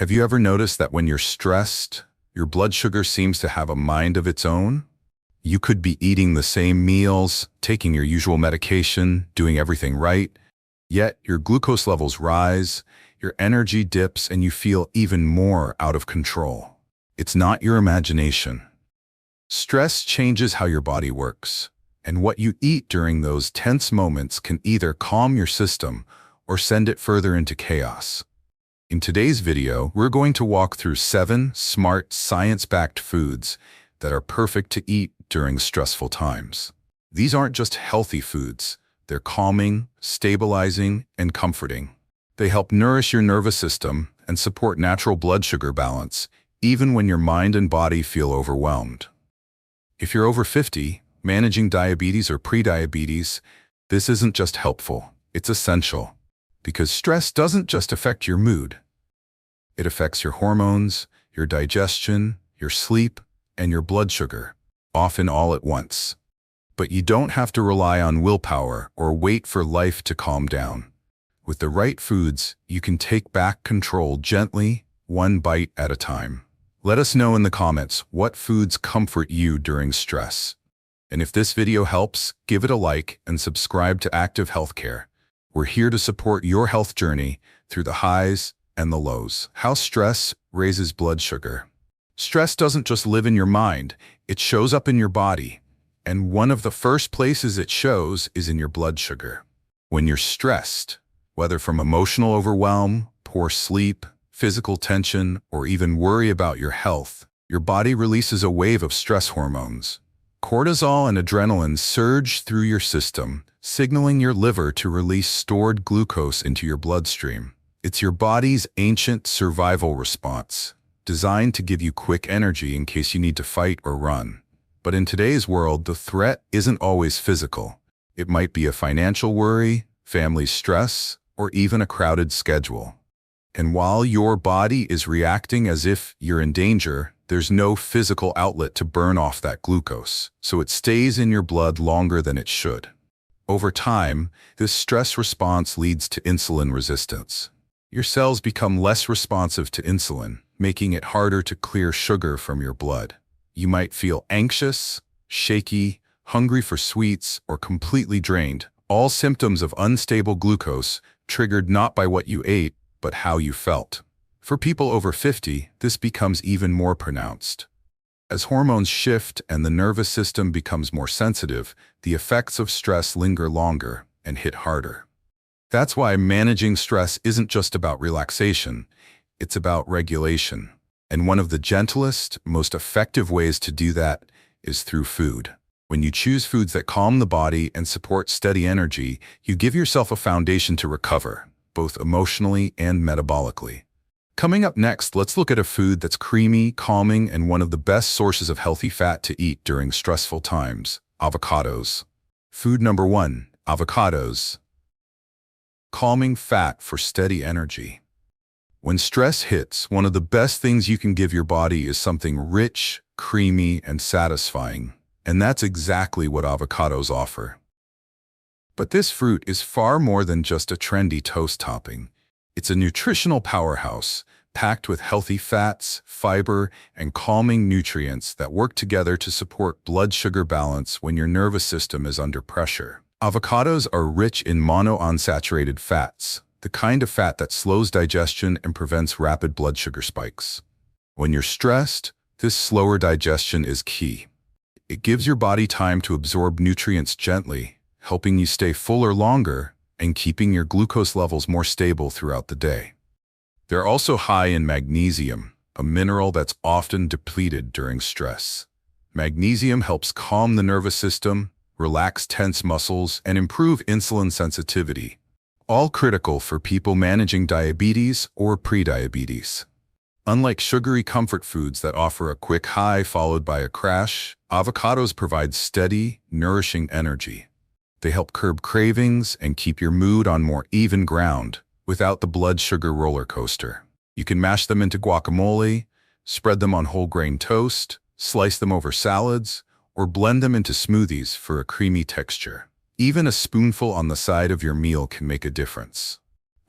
Have you ever noticed that when you're stressed, your blood sugar seems to have a mind of its own? You could be eating the same meals, taking your usual medication, doing everything right, yet your glucose levels rise, your energy dips, and you feel even more out of control. It's not your imagination. Stress changes how your body works, and what you eat during those tense moments can either calm your system or send it further into chaos. In today's video, we're going to walk through 7 smart, science-backed foods that are perfect to eat during stressful times. These aren't just healthy foods. They're calming, stabilizing, and comforting. They help nourish your nervous system and support natural blood sugar balance, even when your mind and body feel overwhelmed. If you're over 50, managing diabetes or prediabetes, this isn't just helpful, it's essential. Because stress doesn't just affect your mood. It affects your hormones, your digestion, your sleep, and your blood sugar, often all at once. But you don't have to rely on willpower or wait for life to calm down. With the right foods, you can take back control gently, one bite at a time. Let us know in the comments what foods comfort you during stress. And if this video helps, give it a like and subscribe to Active Healthcare. We're here to support your health journey through the highs and the lows. How stress raises blood sugar. Stress doesn't just live in your mind, it shows up in your body. And one of the first places it shows is in your blood sugar. When you're stressed, whether from emotional overwhelm, poor sleep, physical tension, or even worry about your health, your body releases a wave of stress hormones. Cortisol and adrenaline surge through your system, signaling your liver to release stored glucose into your bloodstream. It's your body's ancient survival response, designed to give you quick energy in case you need to fight or run. But in today's world, the threat isn't always physical. It might be a financial worry, family stress, or even a crowded schedule. And while your body is reacting as if you're in danger, there's no physical outlet to burn off that glucose, so it stays in your blood longer than it should. Over time, this stress response leads to insulin resistance. Your cells become less responsive to insulin, making it harder to clear sugar from your blood. You might feel anxious, shaky, hungry for sweets, or completely drained, all symptoms of unstable glucose triggered not by what you ate, but how you felt. For people over 50, this becomes even more pronounced. As hormones shift and the nervous system becomes more sensitive, the effects of stress linger longer and hit harder. That's why managing stress isn't just about relaxation, it's about regulation. And one of the gentlest, most effective ways to do that is through food. When you choose foods that calm the body and support steady energy, you give yourself a foundation to recover, both emotionally and metabolically. Coming up next, let's look at a food that's creamy, calming, and one of the best sources of healthy fat to eat during stressful times: avocados. Food number 1, avocados. Calming fat for steady energy. When stress hits, one of the best things you can give your body is something rich, creamy, and satisfying. And that's exactly what avocados offer. But this fruit is far more than just a trendy toast topping. It's a nutritional powerhouse, packed with healthy fats, fiber, and calming nutrients that work together to support blood sugar balance when your nervous system is under pressure. Avocados are rich in monounsaturated fats, the kind of fat that slows digestion and prevents rapid blood sugar spikes. When you're stressed, this slower digestion is key. It gives your body time to absorb nutrients gently, helping you stay fuller longer and keeping your glucose levels more stable throughout the day. They're also high in magnesium, a mineral that's often depleted during stress. Magnesium helps calm the nervous system, relax tense muscles, and improve insulin sensitivity, all critical for people managing diabetes or prediabetes. Unlike sugary comfort foods that offer a quick high followed by a crash, avocados provide steady, nourishing energy. They help curb cravings and keep your mood on more even ground without the blood sugar roller coaster. You can mash them into guacamole, spread them on whole grain toast, slice them over salads, or blend them into smoothies for a creamy texture. Even a spoonful on the side of your meal can make a difference.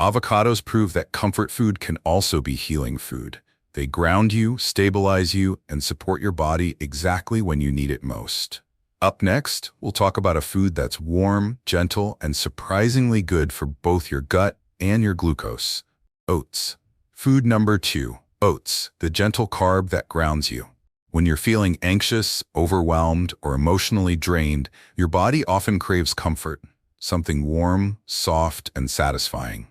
Avocados prove that comfort food can also be healing food. They ground you, stabilize you, and support your body exactly when you need it most. Up next, we'll talk about a food that's warm, gentle, and surprisingly good for both your gut and your glucose. Oats. Food number 2. Oats, the gentle carb that grounds you. When you're feeling anxious, overwhelmed, or emotionally drained, your body often craves comfort, something warm, soft, and satisfying.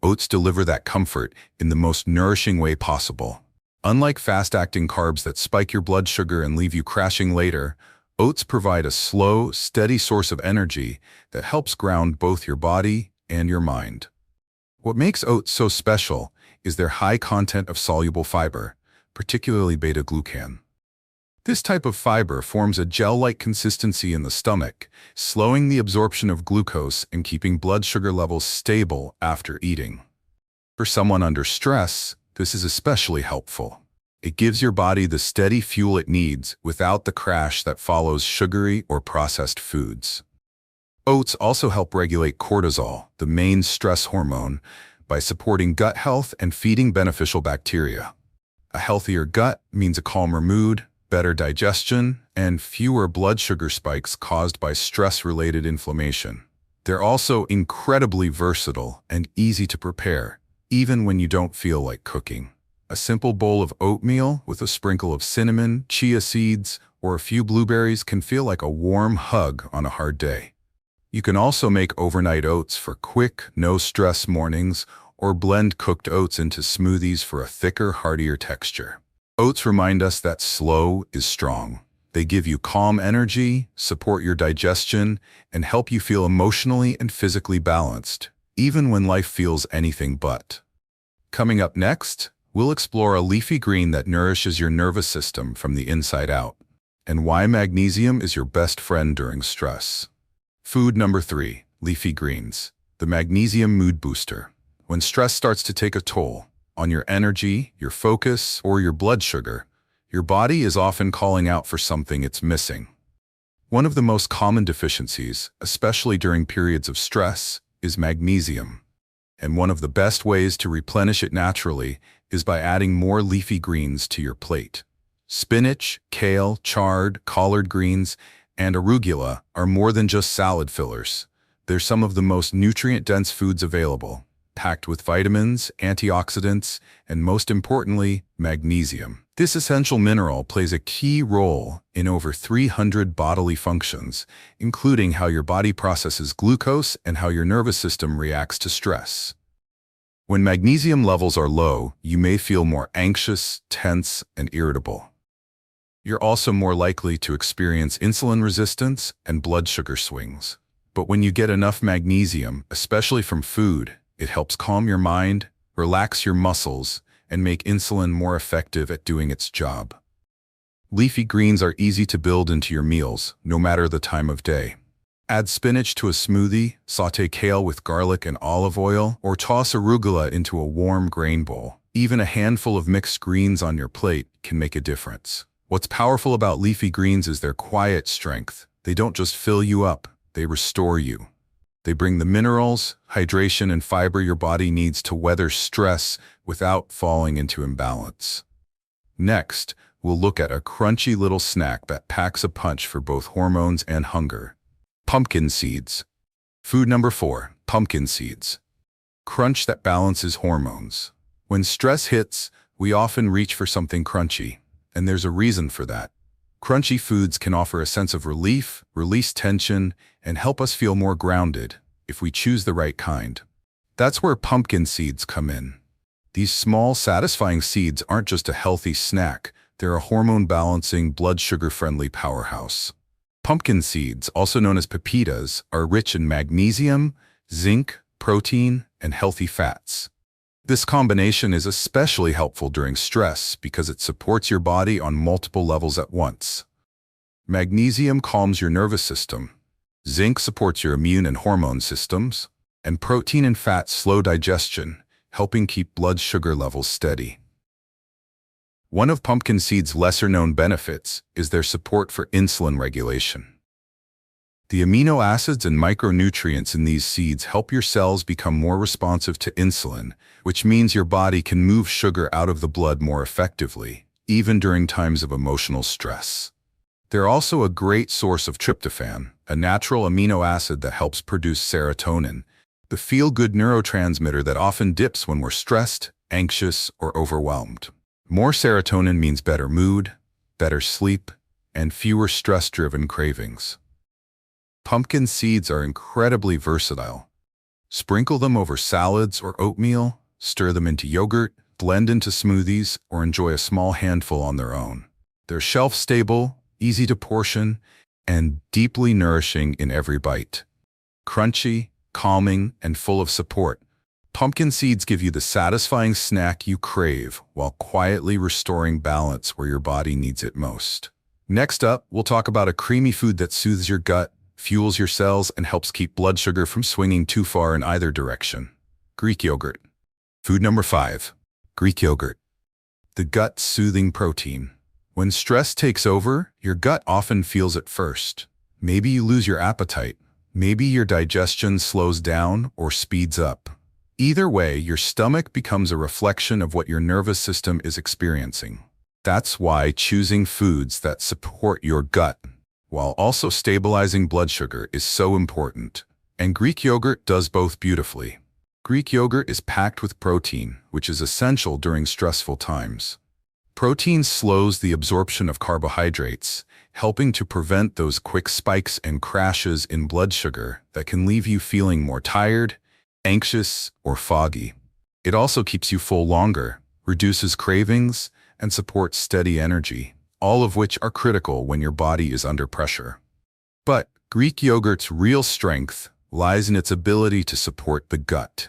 Oats deliver that comfort in the most nourishing way possible. Unlike fast-acting carbs that spike your blood sugar and leave you crashing later, oats provide a slow, steady source of energy that helps ground both your body and your mind. What makes oats so special is their high content of soluble fiber, particularly beta-glucan. This type of fiber forms a gel-like consistency in the stomach, slowing the absorption of glucose and keeping blood sugar levels stable after eating. For someone under stress, this is especially helpful. It gives your body the steady fuel it needs without the crash that follows sugary or processed foods. Oats also help regulate cortisol, the main stress hormone, by supporting gut health and feeding beneficial bacteria. A healthier gut means a calmer mood, better digestion, and fewer blood sugar spikes caused by stress-related inflammation. They're also incredibly versatile and easy to prepare, even when you don't feel like cooking. A simple bowl of oatmeal with a sprinkle of cinnamon, chia seeds, or a few blueberries can feel like a warm hug on a hard day. You can also make overnight oats for quick, no-stress mornings, or blend cooked oats into smoothies for a thicker, heartier texture. Oats remind us that slow is strong. They give you calm energy, support your digestion, and help you feel emotionally and physically balanced, even when life feels anything but. Coming up next, we'll explore a leafy green that nourishes your nervous system from the inside out, and why magnesium is your best friend during stress. Food number 3, leafy greens, the Magnesium Mood Booster. When stress starts to take a toll on your energy, your focus, or your blood sugar, your body is often calling out for something it's missing. One of the most common deficiencies, especially during periods of stress, is magnesium. And one of the best ways to replenish it naturally is by adding more leafy greens to your plate. Spinach, kale, chard, collard greens, and arugula are more than just salad fillers. They're some of the most nutrient-dense foods available, packed with vitamins, antioxidants, and most importantly, magnesium. This essential mineral plays a key role in over 300 bodily functions, including how your body processes glucose and how your nervous system reacts to stress. When magnesium levels are low, you may feel more anxious, tense, and irritable. You're also more likely to experience insulin resistance and blood sugar swings. But when you get enough magnesium, especially from food, it helps calm your mind, relax your muscles, and make insulin more effective at doing its job. Leafy greens are easy to build into your meals, no matter the time of day. Add spinach to a smoothie, sauté kale with garlic and olive oil, or toss arugula into a warm grain bowl. Even a handful of mixed greens on your plate can make a difference. What's powerful about leafy greens is their quiet strength. They don't just fill you up, they restore you. They bring the minerals, hydration, and fiber your body needs to weather stress without falling into imbalance. Next, we'll look at a crunchy little snack that packs a punch for both hormones and hunger. Pumpkin seeds. Food number 4, pumpkin seeds. Crunch that balances hormones. When stress hits, we often reach for something crunchy, and there's a reason for that. Crunchy foods can offer a sense of relief, release tension, and help us feel more grounded if we choose the right kind. That's where pumpkin seeds come in. These small, satisfying seeds aren't just a healthy snack, they're a hormone-balancing, blood sugar-friendly powerhouse. Pumpkin seeds, also known as pepitas, are rich in magnesium, zinc, protein, and healthy fats. This combination is especially helpful during stress because it supports your body on multiple levels at once. Magnesium calms your nervous system, zinc supports your immune and hormone systems, and protein and fat slow digestion, helping keep blood sugar levels steady. One of pumpkin seeds' lesser-known benefits is their support for insulin regulation. The amino acids and micronutrients in these seeds help your cells become more responsive to insulin, which means your body can move sugar out of the blood more effectively, even during times of emotional stress. They're also a great source of tryptophan, a natural amino acid that helps produce serotonin, the feel-good neurotransmitter that often dips when we're stressed, anxious, or overwhelmed. More serotonin means better mood, better sleep, and fewer stress-driven cravings. Pumpkin seeds are incredibly versatile. Sprinkle them over salads or oatmeal, stir them into yogurt, blend into smoothies, or enjoy a small handful on their own. They're shelf-stable, easy to portion, and deeply nourishing in every bite. Crunchy, calming, and full of support, pumpkin seeds give you the satisfying snack you crave while quietly restoring balance where your body needs it most. Next up, we'll talk about a creamy food that soothes your gut, fuels your cells, and helps keep blood sugar from swinging too far in either direction. Greek yogurt. Food number 5. Greek yogurt. The gut-soothing protein. When stress takes over, your gut often feels it first. Maybe you lose your appetite. Maybe your digestion slows down or speeds up. Either way, your stomach becomes a reflection of what your nervous system is experiencing. That's why choosing foods that support your gut while also stabilizing blood sugar is so important. And Greek yogurt does both beautifully. Greek yogurt is packed with protein, which is essential during stressful times. Protein slows the absorption of carbohydrates, helping to prevent those quick spikes and crashes in blood sugar that can leave you feeling more tired, anxious, or foggy. It also keeps you full longer, reduces cravings, and supports steady energy, all of which are critical when your body is under pressure. But Greek yogurt's real strength lies in its ability to support the gut.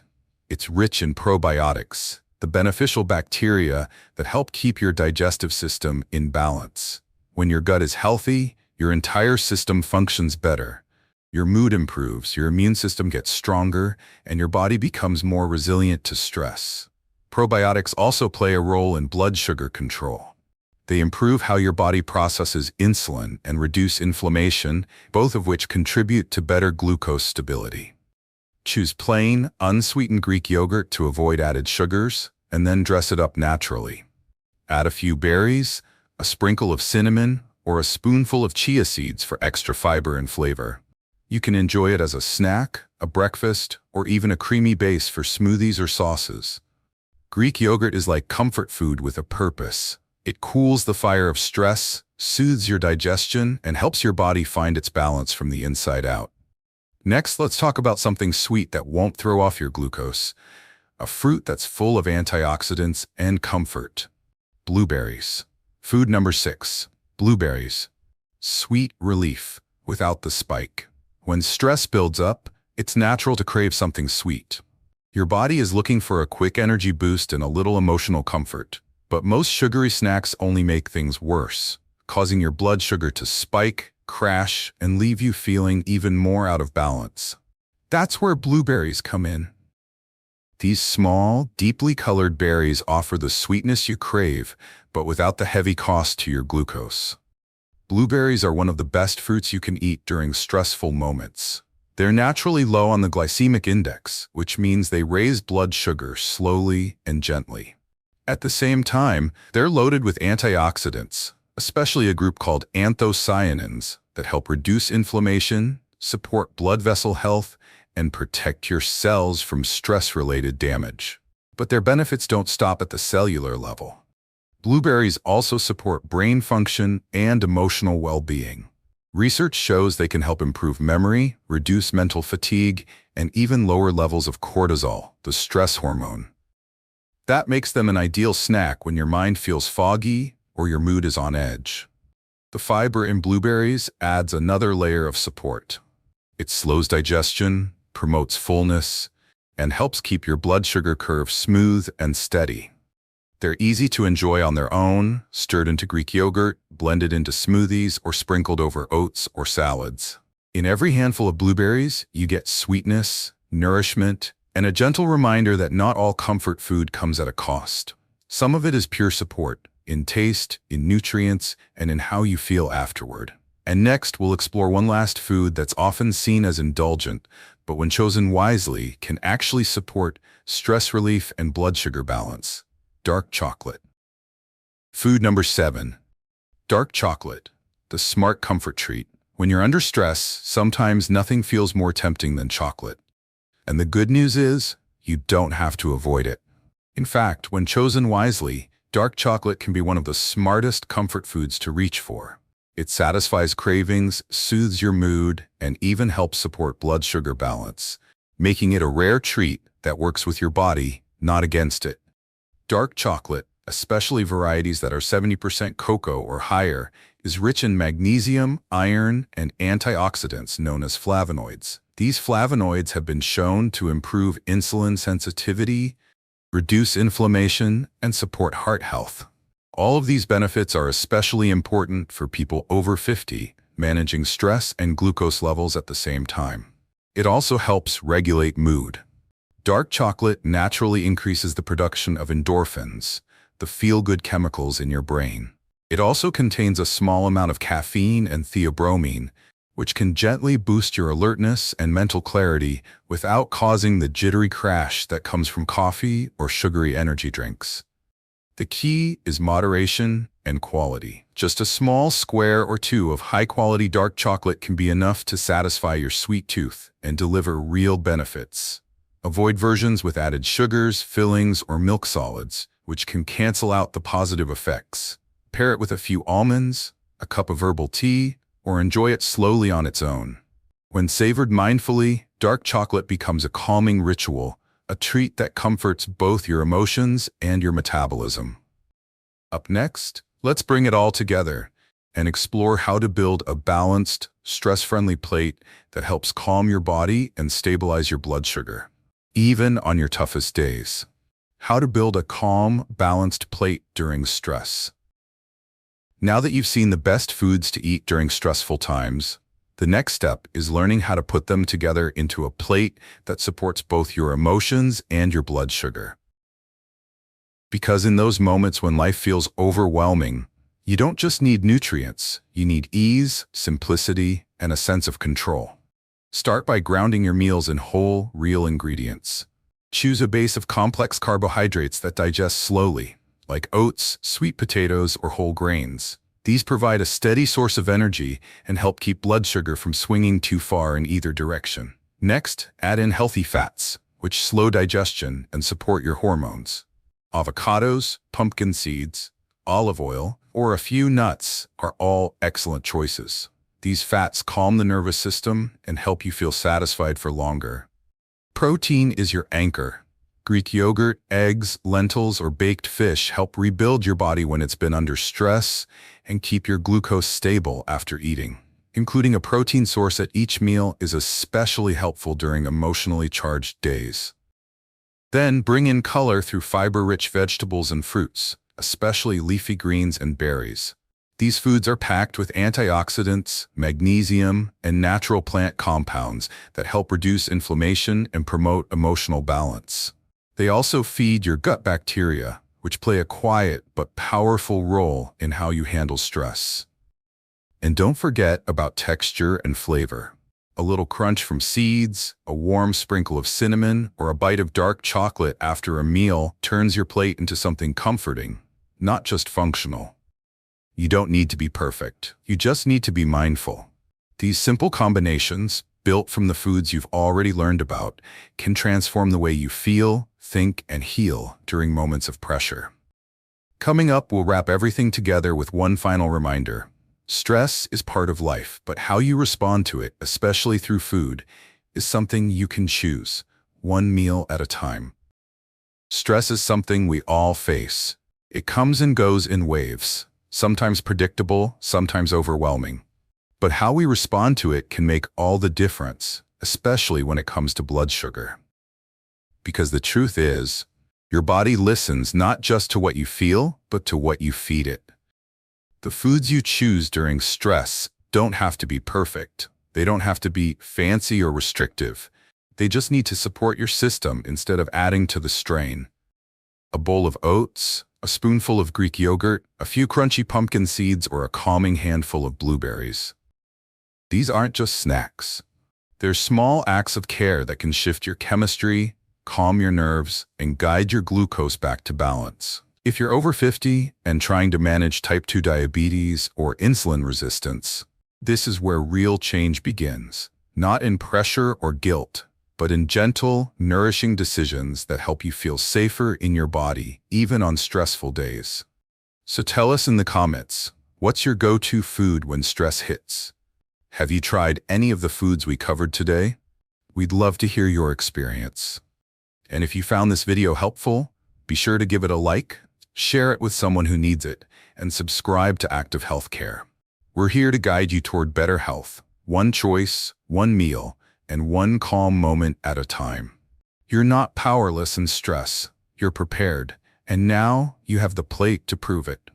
It's rich in probiotics, the beneficial bacteria that help keep your digestive system in balance. When your gut is healthy, your entire system functions better. Your mood improves, your immune system gets stronger, and your body becomes more resilient to stress. Probiotics also play a role in blood sugar control. They improve how your body processes insulin and reduce inflammation, both of which contribute to better glucose stability. Choose plain, unsweetened Greek yogurt to avoid added sugars, and then dress it up naturally. Add a few berries, a sprinkle of cinnamon, or a spoonful of chia seeds for extra fiber and flavor. You can enjoy it as a snack, a breakfast, or even a creamy base for smoothies or sauces. Greek yogurt is like comfort food with a purpose. It cools the fire of stress, soothes your digestion, and helps your body find its balance from the inside out. Next, let's talk about something sweet that won't throw off your glucose. A fruit that's full of antioxidants and comfort. Blueberries. Food number 6. Blueberries. Sweet relief without the spike. When stress builds up, it's natural to crave something sweet. Your body is looking for a quick energy boost and a little emotional comfort. But most sugary snacks only make things worse, causing your blood sugar to spike, crash, and leave you feeling even more out of balance. That's where blueberries come in. These small, deeply colored berries offer the sweetness you crave, but without the heavy cost to your glucose. Blueberries are one of the best fruits you can eat during stressful moments. They're naturally low on the glycemic index, which means they raise blood sugar slowly and gently. At the same time, they're loaded with antioxidants, especially a group called anthocyanins that help reduce inflammation, support blood vessel health, and protect your cells from stress-related damage. But their benefits don't stop at the cellular level. Blueberries also support brain function and emotional well-being. Research shows they can help improve memory, reduce mental fatigue, and even lower levels of cortisol, the stress hormone. That makes them an ideal snack when your mind feels foggy or your mood is on edge. The fiber in blueberries adds another layer of support. It slows digestion, promotes fullness, and helps keep your blood sugar curve smooth and steady. They're easy to enjoy on their own, stirred into Greek yogurt, blended into smoothies, or sprinkled over oats or salads. In every handful of blueberries, you get sweetness, nourishment, and a gentle reminder that not all comfort food comes at a cost. Some of it is pure support, in taste, in nutrients, and in how you feel afterward. And next, we'll explore one last food that's often seen as indulgent, but when chosen wisely, can actually support stress relief and blood sugar balance. Dark chocolate. Food number 7. Dark chocolate, the smart comfort treat. When you're under stress, sometimes nothing feels more tempting than chocolate. And the good news is, you don't have to avoid it. In fact, when chosen wisely, dark chocolate can be one of the smartest comfort foods to reach for. It satisfies cravings, soothes your mood, and even helps support blood sugar balance, making it a rare treat that works with your body, not against it. Dark chocolate, especially varieties that are 70% cocoa or higher, is rich in magnesium, iron, and antioxidants known as flavonoids. These flavonoids have been shown to improve insulin sensitivity, reduce inflammation, and support heart health. All of these benefits are especially important for people over 50, managing stress and glucose levels at the same time. It also helps regulate mood. Dark chocolate naturally increases the production of endorphins, the feel-good chemicals in your brain. It also contains a small amount of caffeine and theobromine, which can gently boost your alertness and mental clarity without causing the jittery crash that comes from coffee or sugary energy drinks. The key is moderation and quality. Just a small square or two of high-quality dark chocolate can be enough to satisfy your sweet tooth and deliver real benefits. Avoid versions with added sugars, fillings, or milk solids, which can cancel out the positive effects. Pair it with a few almonds, a cup of herbal tea, or enjoy it slowly on its own. When savored mindfully, dark chocolate becomes a calming ritual, a treat that comforts both your emotions and your metabolism. Up next, let's bring it all together and explore how to build a balanced, stress-friendly plate that helps calm your body and stabilize your blood sugar, even on your toughest days. How to build a calm, balanced plate during stress. Now that you've seen the best foods to eat during stressful times, the next step is learning how to put them together into a plate that supports both your emotions and your blood sugar. Because in those moments when life feels overwhelming, you don't just need nutrients, you need ease, simplicity, and a sense of control. Start by grounding your meals in whole, real ingredients. Choose a base of complex carbohydrates that digest slowly, like oats, sweet potatoes, or whole grains. These provide a steady source of energy and help keep blood sugar from swinging too far in either direction. Next, add in healthy fats, which slow digestion and support your hormones. Avocados, pumpkin seeds, olive oil, or a few nuts are all excellent choices. These fats calm the nervous system and help you feel satisfied for longer. Protein is your anchor. Greek yogurt, eggs, lentils, or baked fish help rebuild your body when it's been under stress and keep your glucose stable after eating. Including a protein source at each meal is especially helpful during emotionally charged days. Then bring in color through fiber-rich vegetables and fruits, especially leafy greens and berries. These foods are packed with antioxidants, magnesium, and natural plant compounds that help reduce inflammation and promote emotional balance. They also feed your gut bacteria, which play a quiet but powerful role in how you handle stress. And don't forget about texture and flavor. A little crunch from seeds, a warm sprinkle of cinnamon, or a bite of dark chocolate after a meal turns your plate into something comforting, not just functional. You don't need to be perfect. You just need to be mindful. These simple combinations, built from the foods you've already learned about, can transform the way you feel, think, and heal during moments of pressure. Coming up, we'll wrap everything together with one final reminder. Stress is part of life, but how you respond to it, especially through food, is something you can choose, one meal at a time. Stress is something we all face. It comes and goes in waves, sometimes predictable, sometimes overwhelming. But how we respond to it can make all the difference, especially when it comes to blood sugar. Because the truth is, your body listens not just to what you feel, but to what you feed it. The foods you choose during stress don't have to be perfect. They don't have to be fancy or restrictive. They just need to support your system instead of adding to the strain. A bowl of oats, a spoonful of Greek yogurt, a few crunchy pumpkin seeds, or a calming handful of blueberries. These aren't just snacks. They're small acts of care that can shift your chemistry, calm your nerves, and guide your glucose back to balance. If you're over 50 and trying to manage type 2 diabetes or insulin resistance, this is where real change begins. Not in pressure or guilt, but in gentle, nourishing decisions that help you feel safer in your body, even on stressful days. So tell us in the comments, what's your go-to food when stress hits? Have you tried any of the foods we covered today? We'd love to hear your experience. And if you found this video helpful, be sure to give it a like, share it with someone who needs it, and subscribe to Active Healthcare. We're here to guide you toward better health, one choice, one meal, and one calm moment at a time. You're not powerless in stress, you're prepared, and now you have the plate to prove it.